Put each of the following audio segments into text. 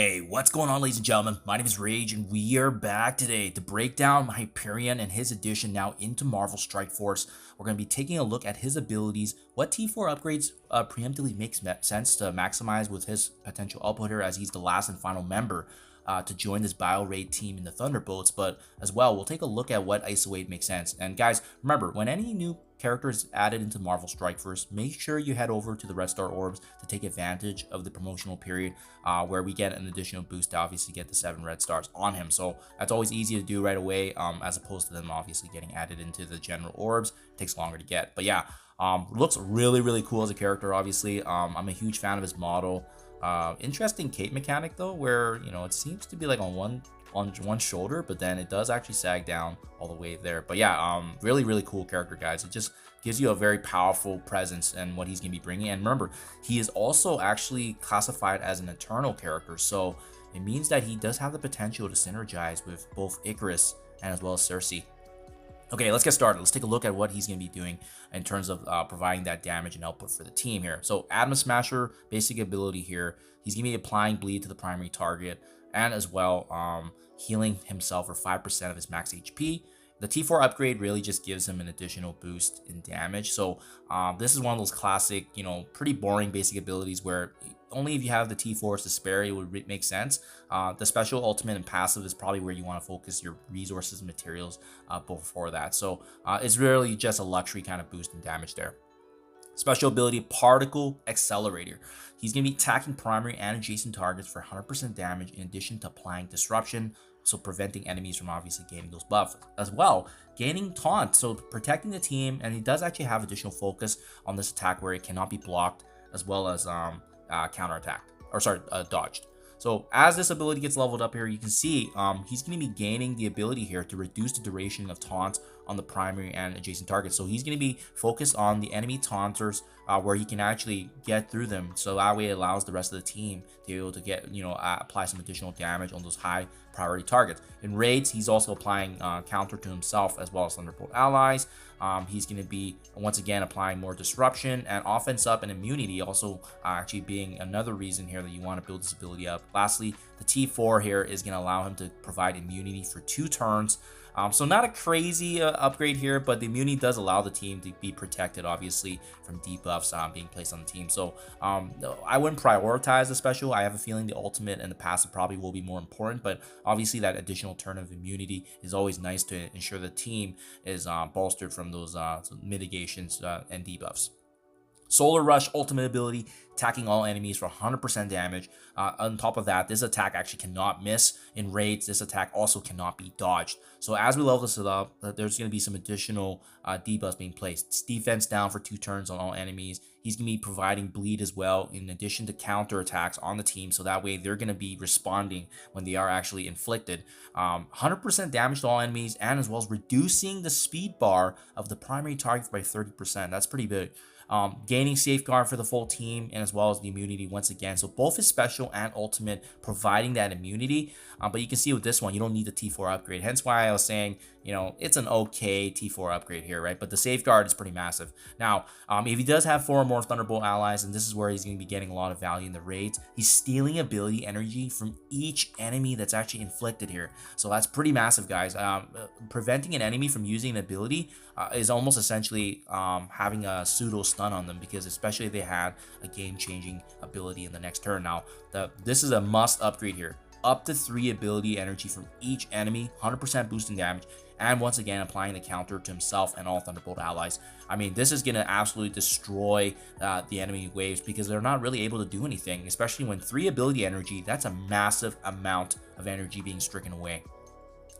Hey, what's going on, ladies and gentlemen? My name is Rage, and we are back today to break down HYPERION and his addition now into Marvel Strike Force. We're going to be taking a look at his abilities, what T4 upgrades preemptively makes sense to maximize with his potential output here, as he's the last and final member to join this Bio Raid team in the Thunderbolts. But as well, we'll take a look at what ISO-8 makes sense. And guys, remember, when any new character is added into Marvel Strike Force, make sure you head over to the Red Star Orbs to take advantage of the promotional period where we get an additional boost to obviously get the 7 red stars on him. So that's always easy to do right away, as opposed to them obviously getting added into the general orbs. It takes longer to get. But yeah, looks really cool as a character. Obviously, I'm a huge fan of his model. Interesting cape mechanic though, where it seems to be like on one shoulder, but then it does actually sag down all the way there. But yeah, really cool character, guys. It just gives you a very powerful presence and what he's gonna be bringing. And remember, he is also actually classified as an eternal character, so it means that he does have the potential to synergize with both Icarus and as well as Cersei. Okay, let's get started. Let's take a look at what he's going to be doing in terms of providing that damage and output for the team here. So Atom Smasher, basic ability here. He's going to be applying bleed to the primary target and as well healing himself for 5% of his max HP. The T4 upgrade really just gives him an additional boost in damage. So this is one of those classic, pretty boring basic abilities where only if you have the T4s to spare it would make sense. The special, ultimate, and passive is probably where you want to focus your resources and materials before that. So it's really just a luxury kind of boost in damage there. Special ability, Particle Accelerator. He's going to be attacking primary and adjacent targets for 100% damage in addition to applying disruption, so preventing enemies from obviously gaining those buffs. As well, gaining taunt, so protecting the team, and he does actually have additional focus on this attack where it cannot be blocked, as well as counterattacked, or sorry, dodged. So as this ability gets leveled up here, you can see he's going to be gaining the ability here to reduce the duration of taunts on the primary and adjacent targets. So he's going to be focused on the enemy taunters where he can actually get through them. So that way it allows the rest of the team to be able to get, apply some additional damage on those high priority targets. In raids, he's also applying counter to himself as well as Thunderbolt allies. He's going to be once again applying more disruption and offense up and immunity, also actually being another reason here that you want to build this ability up. Lastly, the T4 here is going to allow him to provide immunity for 2 turns. So not a crazy upgrade here, but the immunity does allow the team to be protected, obviously, from debuffs being placed on the team. So I wouldn't prioritize the special. I have a feeling the ultimate and the passive probably will be more important, but obviously that additional turn of immunity is always nice to ensure the team is bolstered from those mitigations and debuffs. Solar Rush, ultimate ability, attacking all enemies for 100% damage. On top of that, this attack actually cannot miss. In raids, this attack also cannot be dodged. So as we level this up, there's going to be some additional debuffs being placed. It's defense down for 2 turns on all enemies. He's going to be providing bleed as well, in addition to counter attacks on the team, so that way they're going to be responding when they are actually inflicted. 100% damage to all enemies, and as well as reducing the speed bar of the primary target by 30%. That's pretty big. Gaining safeguard for the full team, and as well as the immunity once again. So both his special and ultimate providing that immunity. But you can see with this one, you don't need the T4 upgrade. Hence why I was saying, it's an okay T4 upgrade here, right? But the safeguard is pretty massive. Now, if he does have 4 or more Thunderbolt allies, and this is where he's going to be getting a lot of value in the raids, he's stealing ability energy from each enemy that's actually inflicted here. So that's pretty massive, guys. Preventing an enemy from using an ability is almost essentially having a pseudo stun on them, because especially if they had a game-changing ability in the next turn. Now, this is a must upgrade here. Up to 3 ability energy from each enemy, 100% boosting damage, and once again applying the counter to himself and all Thunderbolt allies. I mean, this is going to absolutely destroy the enemy waves, because they're not really able to do anything, especially when 3 ability energy, that's a massive amount of energy being stricken away.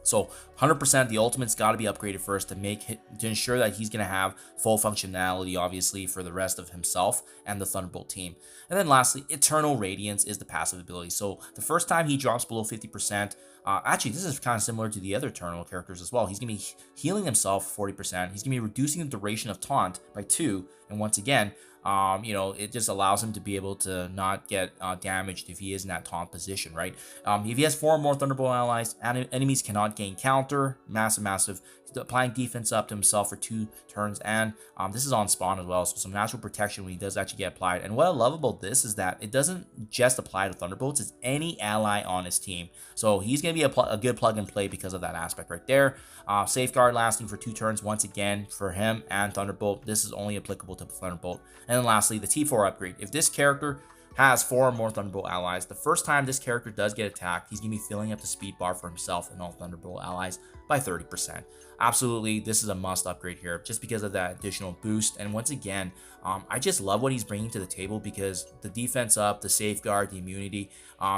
So 100%, the ultimate's got to be upgraded first to ensure that he's going to have full functionality, obviously, for the rest of himself and the Thunderbolt team. And then lastly, Eternal Radiance is the passive ability. So the first time he drops below 50%, actually, this is kind of similar to the other Eternal characters as well. He's going to be healing himself 40%. He's going to be reducing the duration of taunt by 2. And once again, You know, it just allows him to be able to not get damaged if he is in that taunt position, right? If he has 4 or more Thunderbolt allies, enemies cannot gain counter. Massive. Applying defense up to himself for 2 turns, and this is on spawn as well, so some natural protection when he does actually get applied. And what I love about this is that it doesn't just apply to Thunderbolts, it's any ally on his team. So he's going to be a good plug and play because of that aspect right there. Safeguard lasting for 2 turns once again for him and Thunderbolt. This is only applicable to Thunderbolt. And then lastly, the T4 upgrade. If this character has 4 or more Thunderbolt allies, the first time this character does get attacked, he's going to be filling up the speed bar for himself and all Thunderbolt allies by 30%. Absolutely, this is a must upgrade here just because of that additional boost. And once again, I just love what he's bringing to the table because the defense up, the safeguard, the immunity,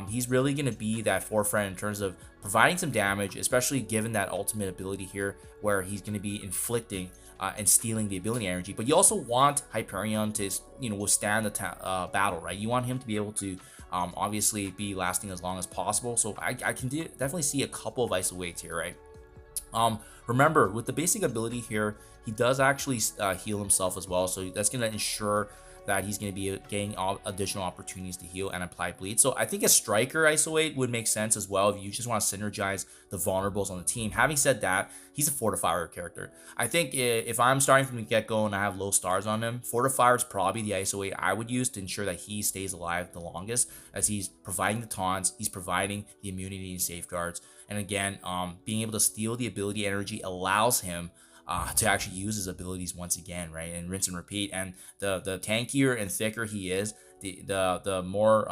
he's really going to be that forefront in terms of providing some damage, especially given that ultimate ability here where he's going to be inflicting and stealing the ability energy. But you also want Hyperion to, you know, withstand the battle, right? You want him to be able to obviously be lasting as long as possible. So I can definitely see a couple of ISO-8s here, right? Remember, with the basic ability here, he does actually heal himself as well, so that's going to ensure that he's going to be getting additional opportunities to heal and apply bleed. So I think a striker ISO-8 would make sense as well if you just want to synergize the vulnerables on the team. Having said that, he's a fortifier character. I think if I'm starting from the get-go and I have low stars on him, fortifier is probably the ISO-8 I would use to ensure that he stays alive the longest, as he's providing the taunts, he's providing the immunity and safeguards. And again, being able to steal the ability energy allows him to actually use his abilities once again, right? And rinse and repeat. And the tankier and thicker he is, the more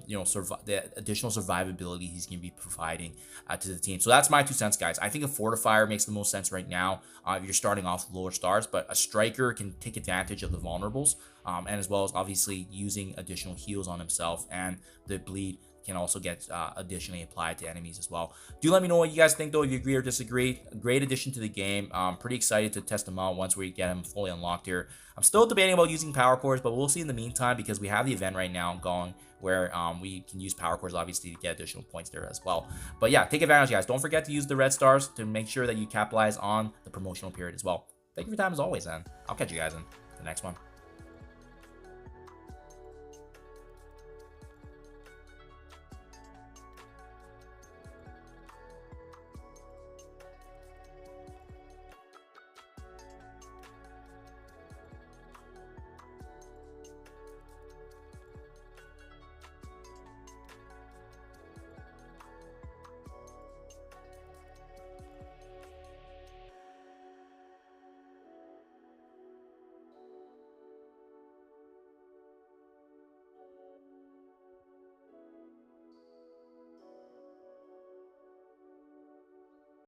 you know, the additional survivability he's going to be providing to the team. So that's my 2 cents, guys. I think a fortifier makes the most sense right now if you're starting off with lower stars, but a striker can take advantage of the vulnerables, and as well as obviously using additional heals on himself, and the bleed can also get additionally applied to enemies as well. Do let me know what you guys think, though, if you agree or disagree. A great addition to the game. Pretty excited to test him out once we get him fully unlocked here. I'm still debating about using power cores, but we'll see in the meantime, because we have the event right now going where we can use power cores obviously to get additional points there as well. But yeah, take advantage, guys. Don't forget to use the red stars to make sure that you capitalize on the promotional period as well. Thank you for your time as always, and I'll catch you guys in the next one.